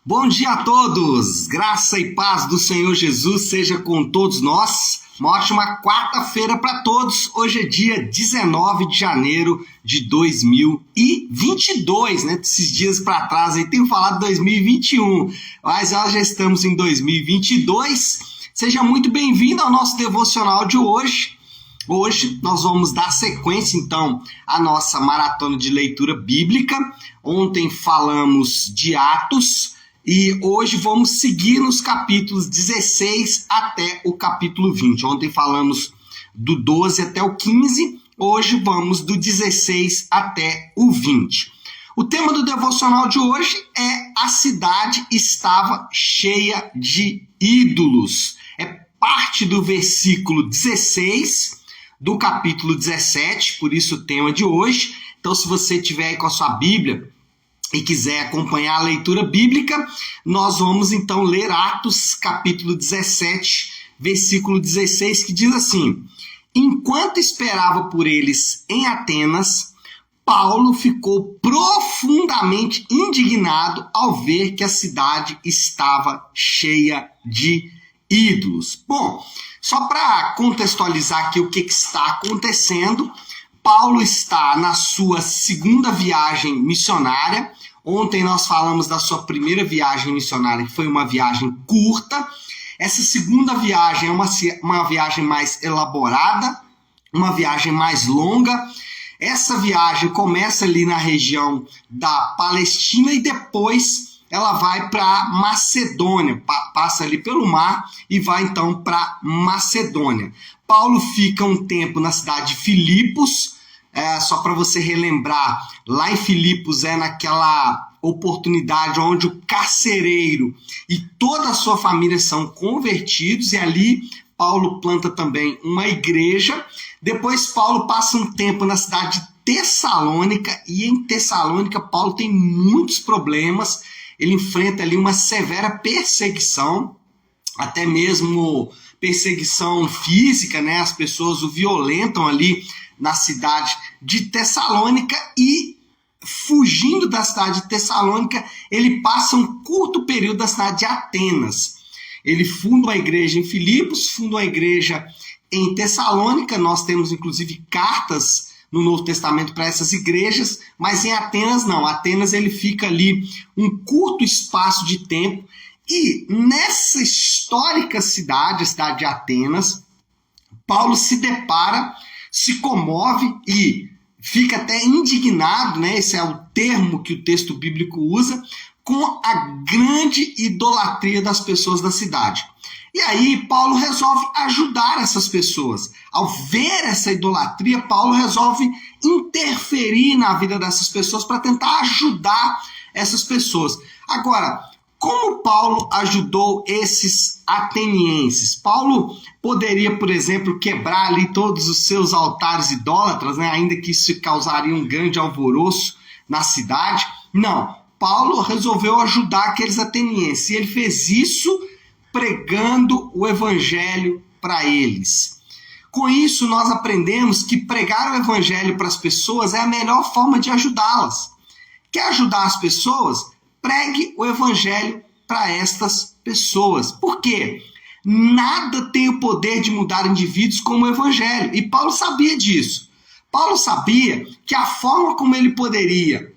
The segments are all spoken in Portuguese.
Bom dia a todos! Graça e paz do Senhor Jesus seja com todos nós. Uma ótima quarta-feira para todos. Hoje é dia 19 de janeiro de 2022, né? Esses dias para trás aí tenho falado 2021, mas nós já estamos em 2022. Seja muito bem-vindo ao nosso devocional de hoje. Hoje nós vamos dar sequência, então, à nossa maratona de leitura bíblica. Ontem falamos de Atos e hoje vamos seguir nos capítulos 16 até o capítulo 20. Ontem falamos do 12 até o 15, hoje vamos do 16 até o 20. O tema do devocional de hoje é A cidade estava cheia de ídolos. É parte do versículo 16 do capítulo 17, por isso o tema de hoje. Então, se você tiver aí com a sua Bíblia e quiser acompanhar a leitura bíblica, nós vamos então ler Atos, capítulo 17, versículo 16, que diz assim: Enquanto esperava por eles em Atenas, Paulo ficou profundamente indignado ao ver que a cidade estava cheia de ídolos. Bom, só para contextualizar aqui o que está acontecendo, Paulo está na sua segunda viagem missionária. Ontem nós falamos da sua primeira viagem missionária, que foi uma viagem curta. Essa segunda viagem é uma viagem mais elaborada, uma viagem mais longa. Essa viagem começa ali na região da Palestina e depois ela vai para Macedônia, passa ali pelo mar e vai então para Macedônia. Paulo fica um tempo na cidade de Filipos, só para você relembrar, lá em Filipos é naquela oportunidade onde o carcereiro e toda a sua família são convertidos, e ali Paulo planta também uma igreja. Depois Paulo passa um tempo na cidade de Tessalônica, e em Tessalônica Paulo tem muitos problemas. Ele enfrenta ali uma severa perseguição, até mesmo perseguição física, né? As pessoas o violentam ali na cidade de Tessalônica, e fugindo da cidade de Tessalônica, ele passa um curto período na cidade de Atenas. Ele funda uma igreja em Filipos, funda uma igreja em Tessalônica. Nós temos inclusive cartas no Novo Testamento para essas igrejas, mas em Atenas não. Atenas ele fica ali um curto espaço de tempo, e nessa histórica cidade, a cidade de Atenas, Paulo se depara, se comove e fica até indignado, né? Esse é o termo que o texto bíblico usa, com a grande idolatria das pessoas da cidade. E aí Paulo resolve ajudar essas pessoas. Ao ver essa idolatria, Paulo resolve interferir na vida dessas pessoas para tentar ajudar essas pessoas. Agora, como Paulo ajudou esses atenienses? Paulo poderia, por exemplo, quebrar ali todos os seus altares idólatras, né? Ainda que isso causaria um grande alvoroço na cidade. Não, Paulo resolveu ajudar aqueles atenienses, e ele fez isso pregando o evangelho para eles. Com isso, nós aprendemos que pregar o evangelho para as pessoas é a melhor forma de ajudá-las. Quer ajudar as pessoas? Pregue o evangelho para estas pessoas. Por quê? Nada tem o poder de mudar indivíduos como o evangelho. E Paulo sabia disso. Paulo sabia que a forma como ele poderia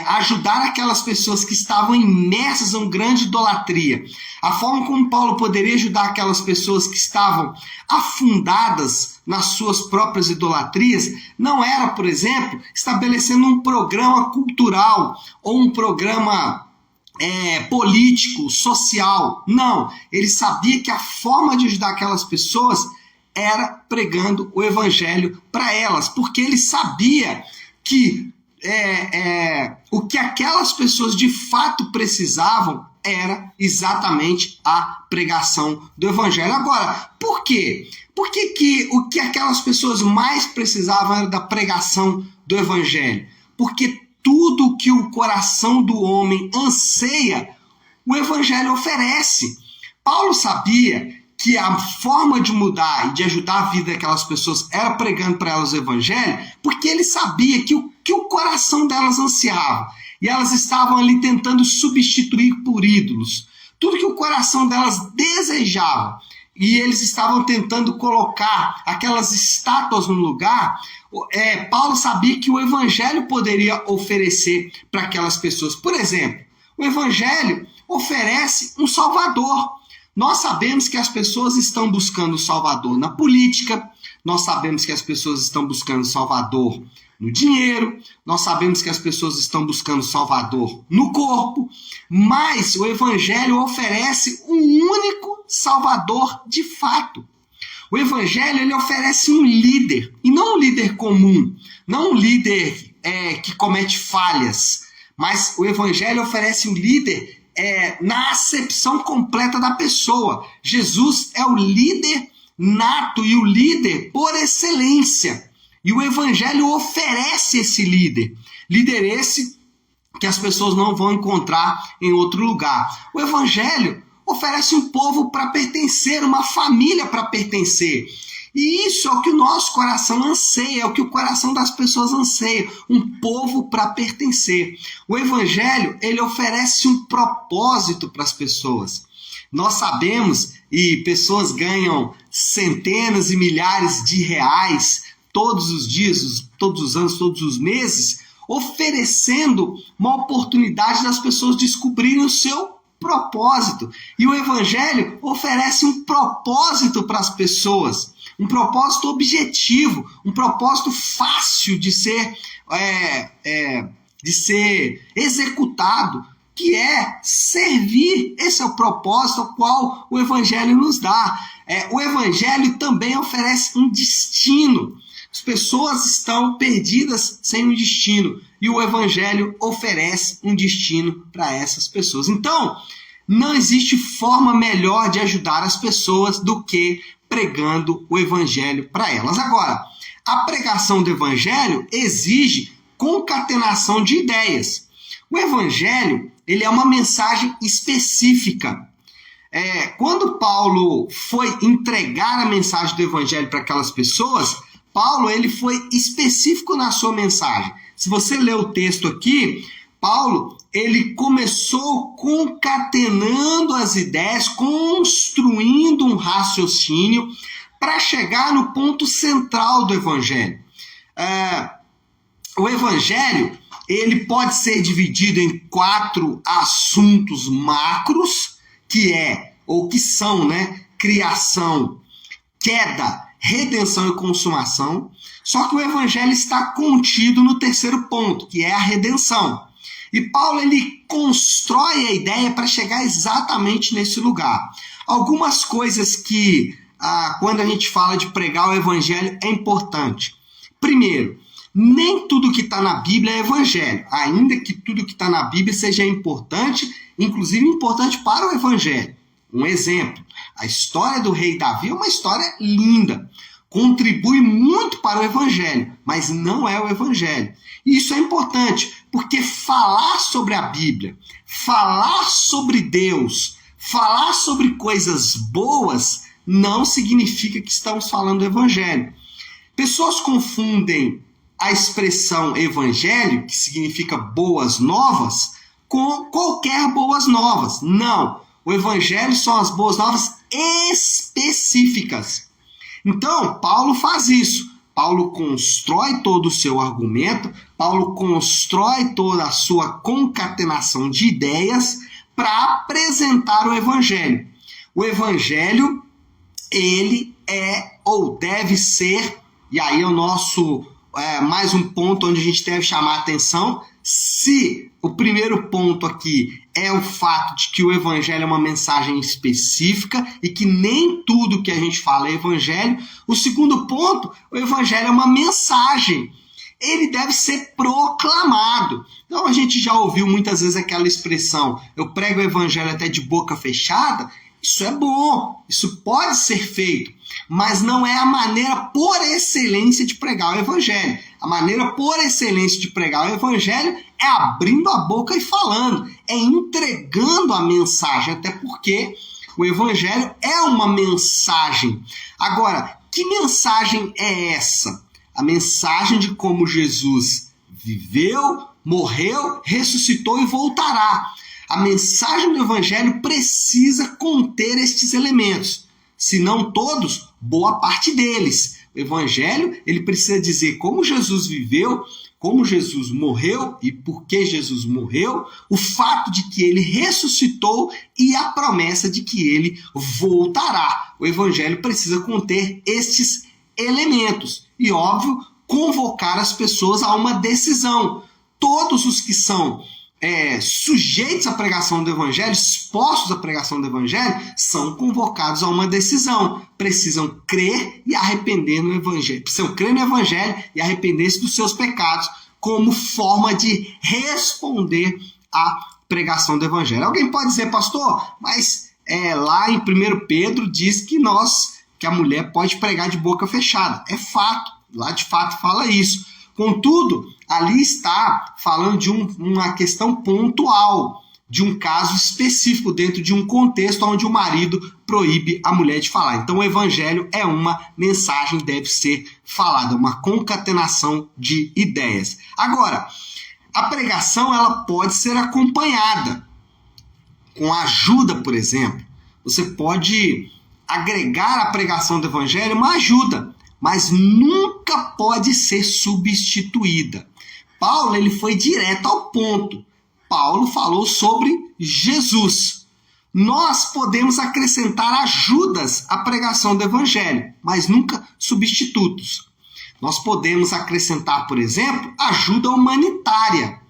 ajudar aquelas pessoas que estavam imersas em uma grande idolatria, a forma como Paulo poderia ajudar aquelas pessoas que estavam afundadas nas suas próprias idolatrias, não era, por exemplo, estabelecendo um programa cultural ou um programa político, social. Não, ele sabia que a forma de ajudar aquelas pessoas era pregando o evangelho para elas, porque ele sabia que o que aquelas pessoas de fato precisavam era exatamente a pregação do evangelho. Agora, por quê? Por que o que aquelas pessoas mais precisavam era da pregação do evangelho? Porque tudo que o coração do homem anseia, o evangelho oferece. Paulo sabia que a forma de mudar e de ajudar a vida daquelas pessoas era pregando para elas o evangelho, porque ele sabia que o coração delas ansiava. e elas estavam ali tentando substituir por ídolos tudo que o coração delas desejava. E eles estavam tentando colocar aquelas estátuas no lugar. Paulo sabia que o evangelho poderia oferecer para aquelas pessoas. Por exemplo, o evangelho oferece um salvador. Nós sabemos que as pessoas estão buscando salvador na política, nós sabemos que as pessoas estão buscando salvador no dinheiro, nós sabemos que as pessoas estão buscando salvador no corpo, mas o evangelho oferece um único salvador de fato. O evangelho ele oferece um líder, e não um líder comum, não um líder que comete falhas, mas o evangelho oferece um líder na acepção completa da pessoa. Jesus é o líder nato e o líder por excelência. E o evangelho oferece esse líder. Líder esse que as pessoas não vão encontrar em outro lugar. O evangelho oferece um povo para pertencer, uma família para pertencer. E isso é o que o nosso coração anseia, é o que o coração das pessoas anseia, um povo para pertencer. O evangelho, ele oferece um propósito para as pessoas. Nós sabemos, e pessoas ganham centenas e milhares de reais todos os dias, todos os anos, todos os meses, oferecendo uma oportunidade das pessoas descobrirem o seu propósito. E o evangelho oferece um propósito para as pessoas, um propósito objetivo, um propósito fácil de ser executado, que é servir. Esse é o propósito ao qual o evangelho nos dá. O evangelho também oferece um destino. As pessoas estão perdidas sem um destino e o evangelho oferece um destino para essas pessoas. Então, não existe forma melhor de ajudar as pessoas do que pregando o evangelho para elas. Agora, a pregação do evangelho exige concatenação de ideias. O evangelho, ele é uma mensagem específica. Quando Paulo foi entregar a mensagem do evangelho para aquelas pessoas, Paulo ele foi específico na sua mensagem. Se você ler o texto aqui, Paulo ele começou concatenando as ideias, construindo um raciocínio para chegar no ponto central do evangelho. O evangelho ele pode ser dividido em 4 assuntos macros, que são, criação, queda, redenção e consumação. Só que o evangelho está contido no terceiro ponto, que é a redenção. E Paulo ele constrói a ideia para chegar exatamente nesse lugar. Algumas coisas que, quando a gente fala de pregar o evangelho, é importante. Primeiro, nem tudo que está na Bíblia é evangelho, ainda que tudo que está na Bíblia seja importante, inclusive importante para o evangelho. Um exemplo, a história do rei Davi é uma história linda, contribui muito para o evangelho, mas não é o evangelho. E isso é importante, porque falar sobre a Bíblia, falar sobre Deus, falar sobre coisas boas, não significa que estamos falando do evangelho. Pessoas confundem a expressão evangelho, que significa boas novas, com qualquer boas novas. Não, o evangelho são as boas novas específicas. Então, Paulo faz isso. Paulo constrói todo o seu argumento, Paulo constrói toda a sua concatenação de ideias para apresentar o evangelho. O evangelho, ele é ou deve ser, e aí é o nosso mais um ponto onde a gente deve chamar a atenção. Se o primeiro ponto aqui é o fato de que o evangelho é uma mensagem específica e que nem tudo que a gente fala é evangelho, o segundo ponto, o evangelho é uma mensagem. Ele deve ser proclamado. Então a gente já ouviu muitas vezes aquela expressão, eu prego o evangelho até de boca fechada. Isso é bom, isso pode ser feito, mas não é a maneira por excelência de pregar o evangelho. A maneira por excelência de pregar o evangelho é abrindo a boca e falando, é entregando a mensagem, até porque o evangelho é uma mensagem. Agora, que mensagem é essa? A mensagem de como Jesus viveu, morreu, ressuscitou e voltará. A mensagem do Evangelho precisa conter estes elementos. Se não todos, boa parte deles. O Evangelho, ele precisa dizer como Jesus viveu, como Jesus morreu e por que Jesus morreu, o fato de que ele ressuscitou e a promessa de que ele voltará. O Evangelho precisa conter estes elementos e, óbvio, convocar as pessoas a uma decisão. Todos os que são sujeitos à pregação do Evangelho, expostos à pregação do Evangelho, são convocados a uma decisão. Precisam crer e arrepender no Evangelho. Precisam crer no Evangelho e arrepender-se dos seus pecados como forma de responder à pregação do Evangelho. Alguém pode dizer, pastor, mas lá em 1 Pedro diz que a mulher pode pregar de boca fechada. É fato, lá de fato fala isso. Contudo, ali está falando de uma questão pontual, de um caso específico dentro de um contexto onde o marido proíbe a mulher de falar. Então o Evangelho é uma mensagem que deve ser falada, uma concatenação de ideias. Agora, a pregação ela pode ser acompanhada com ajuda, por exemplo. Você pode agregar à pregação do Evangelho uma ajuda, mas nunca pode ser substituída. Paulo ele foi direto ao ponto. Paulo falou sobre Jesus. Nós podemos acrescentar ajudas à pregação do Evangelho, mas nunca substitutos. Nós podemos acrescentar, por exemplo, ajuda humanitária,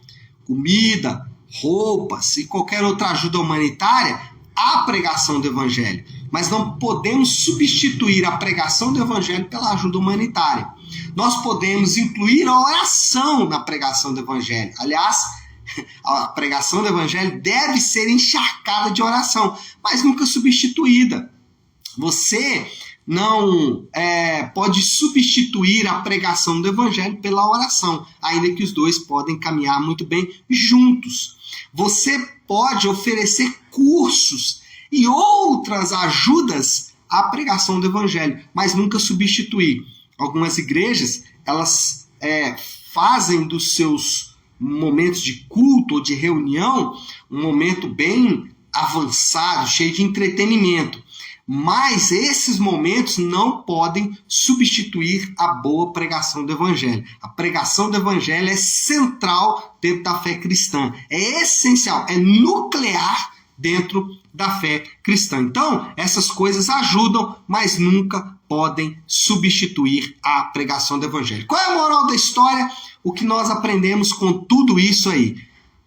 comida, roupas e qualquer outra ajuda humanitária à pregação do Evangelho. Mas não podemos substituir a pregação do Evangelho pela ajuda humanitária. Nós podemos incluir a oração na pregação do Evangelho. Aliás, a pregação do Evangelho deve ser encharcada de oração, mas nunca substituída. Você não pode substituir a pregação do Evangelho pela oração, ainda que os dois podem caminhar muito bem juntos. Você pode oferecer cursos e outras ajudas à pregação do Evangelho, mas nunca substituir. Algumas igrejas, elas fazem dos seus momentos de culto ou de reunião um momento bem avançado, cheio de entretenimento. Mas esses momentos não podem substituir a boa pregação do Evangelho. A pregação do Evangelho é central dentro da fé cristã. É essencial, é nuclear dentro da fé cristã. Então, essas coisas ajudam, mas nunca podem substituir a pregação do Evangelho. Qual é a moral da história? O que nós aprendemos com tudo isso aí?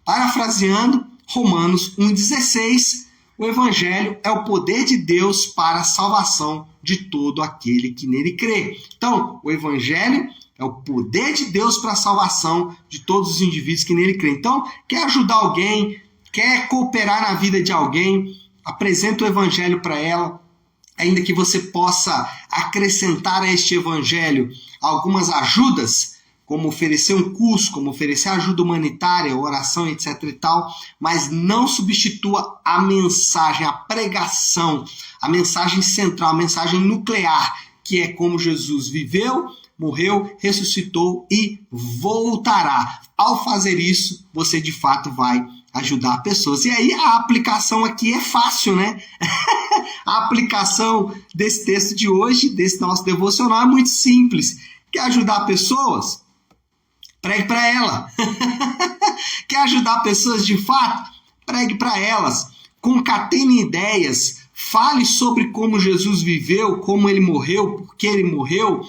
Parafraseando Romanos 1,16, o Evangelho é o poder de Deus para a salvação de todo aquele que nele crê. Então, o Evangelho é o poder de Deus para a salvação de todos os indivíduos que nele crê. Então, quer ajudar alguém, quer cooperar na vida de alguém, apresenta o Evangelho para ela, ainda que você possa acrescentar a este Evangelho algumas ajudas, como oferecer um curso, como oferecer ajuda humanitária, oração, etc. e tal, mas não substitua a mensagem, a pregação, a mensagem central, a mensagem nuclear, que é como Jesus viveu, morreu, ressuscitou e voltará. Ao fazer isso, você de fato vai ajudar pessoas. E aí a aplicação aqui é fácil, né? A aplicação desse texto de hoje, desse nosso devocional, é muito simples. Quer ajudar pessoas? Pregue para ela. Quer ajudar pessoas de fato? Pregue para elas. Concatene ideias. Fale sobre como Jesus viveu, como ele morreu, por que ele morreu,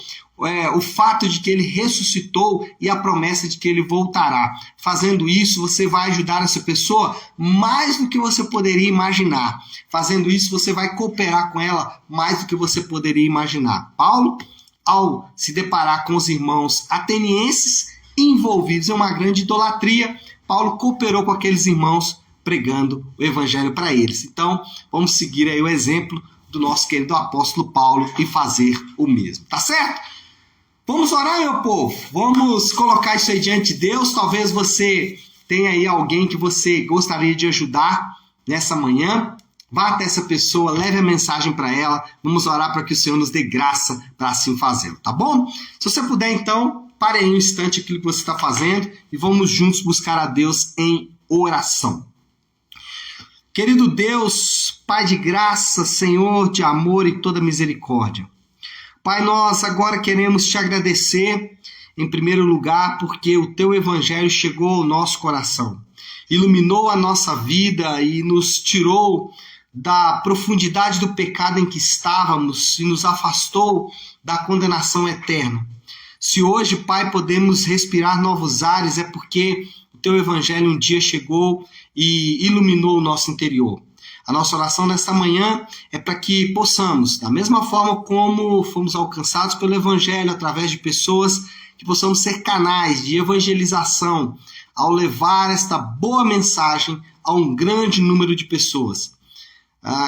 o fato de que ele ressuscitou e a promessa de que ele voltará. Fazendo isso, você vai ajudar essa pessoa mais do que você poderia imaginar. Fazendo isso, você vai cooperar com ela mais do que você poderia imaginar. Paulo, ao se deparar com os irmãos atenienses envolvidos em uma grande idolatria, Paulo cooperou com aqueles irmãos pregando o evangelho para eles. Então, vamos seguir aí o exemplo do nosso querido apóstolo Paulo e fazer o mesmo. Tá certo? Vamos orar, meu povo. Vamos colocar isso aí diante de Deus. Talvez você tenha aí alguém que você gostaria de ajudar nessa manhã. Vá até essa pessoa, leve a mensagem para ela. Vamos orar para que o Senhor nos dê graça para assim fazê-lo, tá bom? Se você puder, então, pare aí um instante aquilo que você está fazendo e vamos juntos buscar a Deus em oração. Querido Deus, Pai de graça, Senhor de amor e toda misericórdia. Pai, nós agora queremos te agradecer, em primeiro lugar, porque o teu evangelho chegou ao nosso coração, iluminou a nossa vida e nos tirou da profundidade do pecado em que estávamos e nos afastou da condenação eterna. Se hoje, Pai, podemos respirar novos ares, é porque o teu evangelho um dia chegou e iluminou o nosso interior. A nossa oração nesta manhã é para que possamos, da mesma forma como fomos alcançados pelo evangelho através de pessoas, que possamos ser canais de evangelização ao levar esta boa mensagem a um grande número de pessoas.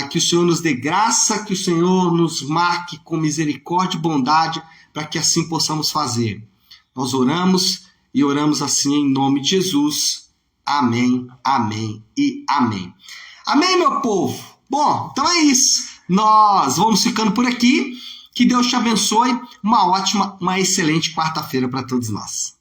Que o Senhor nos dê graça, que o Senhor nos marque com misericórdia e bondade, para que assim possamos fazer. Nós oramos e oramos assim em nome de Jesus. Amém, amém e amém. Amém, meu povo? Bom, então é isso. Nós vamos ficando por aqui. Que Deus te abençoe. Uma ótima, uma excelente quarta-feira para todos nós.